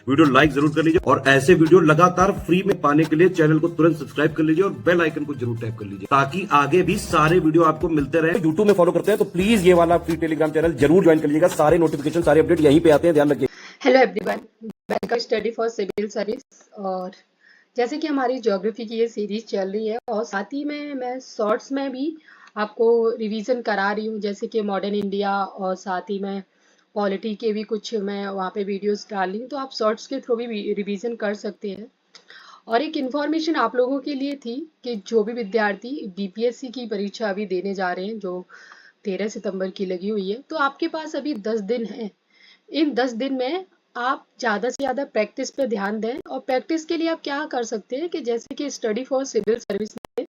Video like जरूर कर लीजिए और ऐसे वीडियो लगातार फ्री में पाने के लिए चैनल को तुरंत सब्सक्राइब कर लीजिए और बेल आइकन को जरूर टैप कर लीजिए ताकि आगे भी सारे वीडियो आपको मिलते रहे। यूट्यूब में फॉलो करते हैं तो प्लीज ये वाला फ्री टेलीग्राम चैनल जरूर ज्वाइन कर लीजिएगा। सारे नोटिफिकेशन सारे अपडेट यहीं पे आते हैं, ध्यान रखिए। Hello everyone, welcome study for civil service. और जैसे कि हमारी ज्योग्राफी की ये सीरीज चल रही है और साथ ही में मैं शॉर्ट्स में भी आपको रिवीजन करा रही हूँ, जैसे कि मॉडर्न इंडिया और साथ ही में पॉलिटी के भी कुछ मैं वहाँ पे वीडियोस डाल रही हूँ, तो आप शॉर्ट्स के थ्रू भी रिवीजन कर सकते हैं। और एक इन्फॉर्मेशन आप लोगों के लिए थी कि जो भी विद्यार्थी बीपीएससी की परीक्षा अभी देने जा रहे हैं, जो 13 सितंबर की लगी हुई है, तो आपके पास अभी 10 दिन है। इन 10 दिन में आप ज़्यादा से ज़्यादा प्रैक्टिस पे ध्यान दें। और प्रैक्टिस के लिए आप क्या कर सकते हैं कि जैसे कि स्टडी फॉर सिविल सर्विस में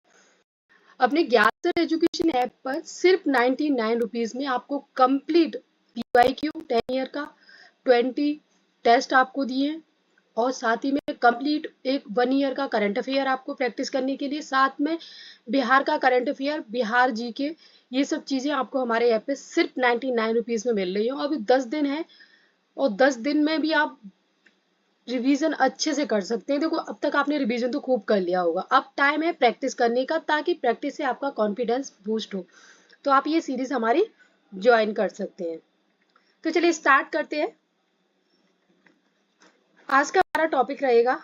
अपने ज्ञात एजुकेशन ऐप पर सिर्फ 99 रुपीज़ में आपको कंप्लीट पीवाईक्यू 10 ईयर का 20 टेस्ट आपको दिए और साथ ही में कंप्लीट एक 1 ईयर का करंट अफेयर आपको प्रैक्टिस करने के लिए, साथ में बिहार का करंट अफेयर, बिहार जीके, ये सब चीज़ें आपको हमारे ऐप पे सिर्फ 99 रुपीज़ में मिल रही हैं। अभी 10 दिन है और 10 दिन में भी आप रिवीजन अच्छे से कर सकते हैं। देखो, अब तक आपने रिवीजन तो खूब कर लिया होगा, अब टाइम है प्रैक्टिस करने का, ताकि प्रैक्टिस से आपका कॉन्फिडेंस बूस्ट हो। तो आप ये सीरीज हमारी ज्वाइन कर सकते हैं। तो चलिए स्टार्ट करते हैं। आज का हमारा टॉपिक रहेगा,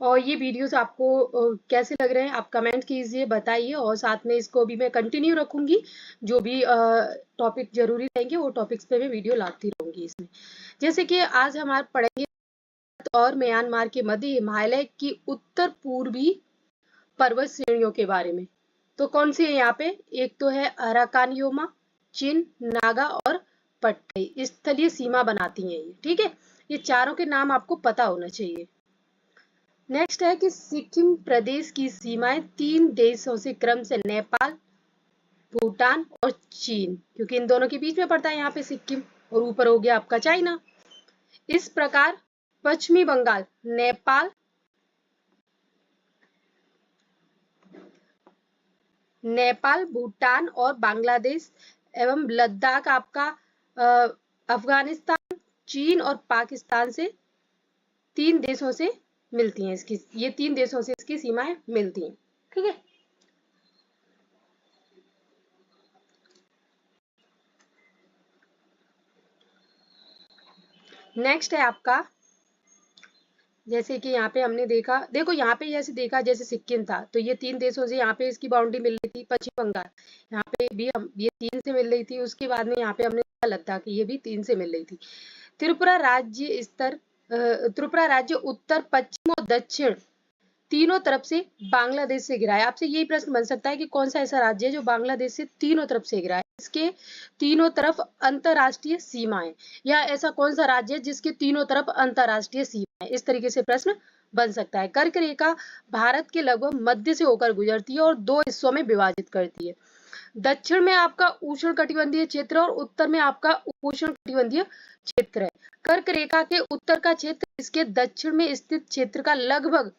और ये वीडियोस आपको कैसे लग रहे हैं आप कमेंट कीजिए, बताइए। और साथ में इसको भी मैं कंटिन्यू रखूंगी, जो भी टॉपिक जरूरी रहेंगे वो टॉपिक्स पे मैं वीडियो लाती रहूंगी इसमें। जैसे कि आज हम पढ़ेंगे और म्यांमार के मध्य हिमालय की उत्तर पूर्वी पर्वत श्रेणियों के बारे में। तो कौन सी है यहाँ पे? एक तो है अराकान योमा, चिन, नागा और पट्टई, स्थलीय सीमा बनाती हैं ये, ठीक है। ये चारों के नाम आपको पता होना चाहिए। नेक्स्ट है कि सिक्किम प्रदेश की सीमाएं 3 देशों से क्रम से नेपाल, भूटान और चीन, क्योंकि इन दोनों के बीच में पड़ता है यहाँ पे सिक्किम, और ऊपर हो गया आपका चाइना। इस प्रकार पश्चिमी बंगाल, नेपाल, भूटान और बांग्लादेश एवं लद्दाख आपका अफगानिस्तान, चीन और पाकिस्तान से 3 देशों से मिलती हैं इसकी, ये 3 देशों से इसकी सीमाएं मिलती हैं, ठीक है। नेक्स्ट है आपका, जैसे कि यहाँ पे हमने देखा, देखो यहाँ पे जैसे देखा, जैसे सिक्किम था तो ये 3 देशों से यहाँ पे इसकी बाउंड्री मिल रही थी। पश्चिम बंगाल यहाँ पे भी हम ये 3 से मिल रही थी। उसके बाद में यहाँ पे हमने लद्दाख, ये भी 3 से मिल रही थी। त्रिपुरा राज्य उत्तर, पश्चिम और दक्षिण तीनों तरफ से बांग्लादेश से घिरा है। आपसे यही प्रश्न बन सकता है कि कौन सा ऐसा राज्य है जो बांग्लादेश से तीनों तरफ से घिरा है। इसके तीनों तरफ अंतरराष्ट्रीय सीमा है, या ऐसा कौन सा राज्य है जिसके तीनों तरफ अंतरराष्ट्रीय सीमा है, इस तरीके से प्रश्न बन सकता है। कर्क रेखा भारत के लगभग मध्य से होकर गुजरती है और 2 हिस्सों में विभाजित करती है। दक्षिण में आपका उष्ण कटिबंधीय क्षेत्र और उत्तर में आपका उपोष्ण कटिबंधीय क्षेत्र है। कर्क रेखा के उत्तर का क्षेत्र इसके दक्षिण में स्थित क्षेत्र का लगभग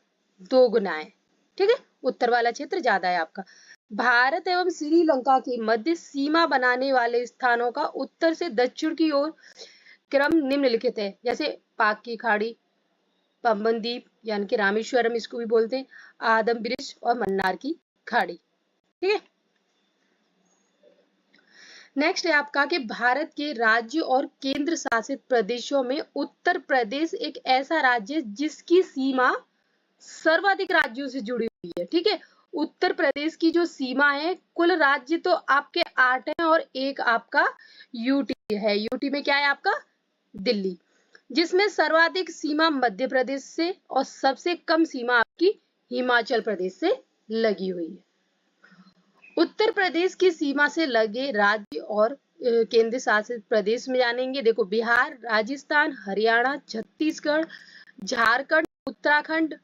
2 गुना है, ठीक है। उत्तर वाला क्षेत्र ज्यादा है आपका। भारत एवं श्रीलंका की मध्य सीमा बनाने वाले स्थानों का उत्तर से दक्षिण की ओर क्रम निम्नलिखित है, जैसे पाक की खाड़ी, पंबन द्वीप यानी कि रामेश्वरम इसको भी बोलते हैं, आदम ब्रिज और मन्नार की खाड़ी, ठीक है। नेक्स्ट है आपका कि भारत के राज्य और केंद्र शासित प्रदेशों में उत्तर प्रदेश एक ऐसा राज्य है जिसकी सीमा सर्वाधिक राज्यों से जुड़ी हुई है, ठीक है। उत्तर प्रदेश की जो सीमा है, कुल राज्य तो आपके 8 हैं और एक आपका यूटी है। यूटी में क्या है आपका? दिल्ली, जिसमें सर्वाधिक सीमा मध्य प्रदेश से और सबसे कम सीमा आपकी हिमाचल प्रदेश से लगी हुई है। उत्तर प्रदेश की सीमा से लगे राज्य और केंद्र शासित प्रदेश में जानेंगे। देखो, बिहार, राजस्थान, हरियाणा, छत्तीसगढ़, झारखंड, उत्तराखंड,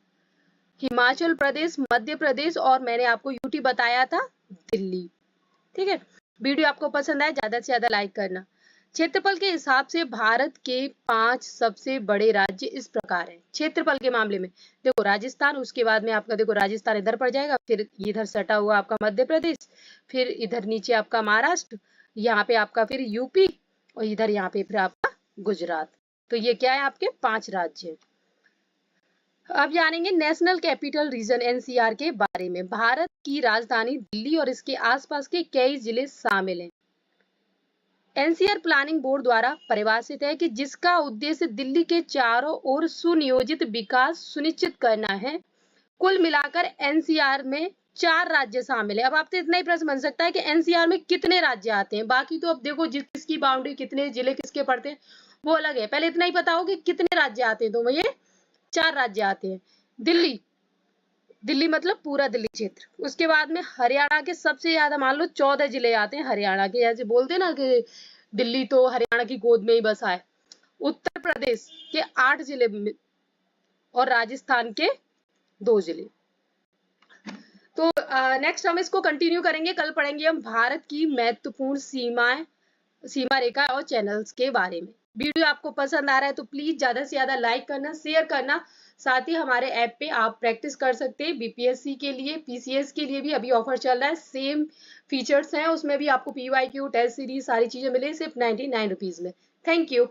हिमाचल प्रदेश, मध्य प्रदेश और मैंने आपको यूटी बताया था दिल्ली, ठीक है। वीडियो आपको पसंद आए ज्यादा से ज्यादा लाइक करना। क्षेत्रफल के हिसाब से भारत के 5 सबसे बड़े राज्य इस प्रकार हैं। क्षेत्रफल के मामले में देखो राजस्थान, उसके बाद में आपका देखो राजस्थान इधर पड़ जाएगा, फिर इधर सटा हुआ आपका मध्य प्रदेश, फिर इधर नीचे आपका महाराष्ट्र, यहाँ पे आपका फिर यूपी और इधर यहाँ पे फिर आपका गुजरात। तो ये क्या है, आपके 5 राज्य। अब जानेंगे नेशनल कैपिटल रीजन एनसीआर के बारे में। भारत की राजधानी दिल्ली और इसके आसपास के कई जिले शामिल हैं। एनसीआर प्लानिंग बोर्ड द्वारा परिभाषित है कि जिसका उद्देश्य दिल्ली के चारों ओर सुनियोजित विकास सुनिश्चित करना है। कुल मिलाकर एनसीआर में 4 राज्य शामिल है। अब आपसे इतना ही प्रश्न बन सकता है कि एनसीआर में कितने राज्य आते हैं। बाकी तो अब देखो किसकी बाउंड्री, कितने जिले किसके पड़ते हैं वो अलग है। पहले इतना ही पता हो कि कितने राज्य आते हैं, तो ये 4 राज्य आते हैं। दिल्ली, दिल्ली मतलब पूरा दिल्ली क्षेत्र। उसके बाद में हरियाणा के सबसे ज्यादा मान लो 14 जिले आते हैं हरियाणा के, जैसे बोलते हैं ना कि दिल्ली तो हरियाणा की गोद में ही बसा है। उत्तर प्रदेश के 8 जिले और राजस्थान के 2 जिले। तो नेक्स्ट हम इसको कंटिन्यू करेंगे। कल पढ़ेंगे हम भारत की महत्वपूर्ण सीमा रेखा और चैनल्स के बारे में। वीडियो आपको पसंद आ रहा है तो प्लीज ज्यादा से ज्यादा लाइक करना, शेयर करना। साथ ही हमारे ऐप पे आप प्रैक्टिस कर सकते हैं। बीपीएससी के लिए, पीसीएस के लिए भी अभी ऑफर चल रहा है। सेम फीचर्स हैं उसमें भी, आपको पीवाईक्यू, टेस्ट सीरीज सारी चीजें मिले सिर्फ 99 रुपीज में। Thank you.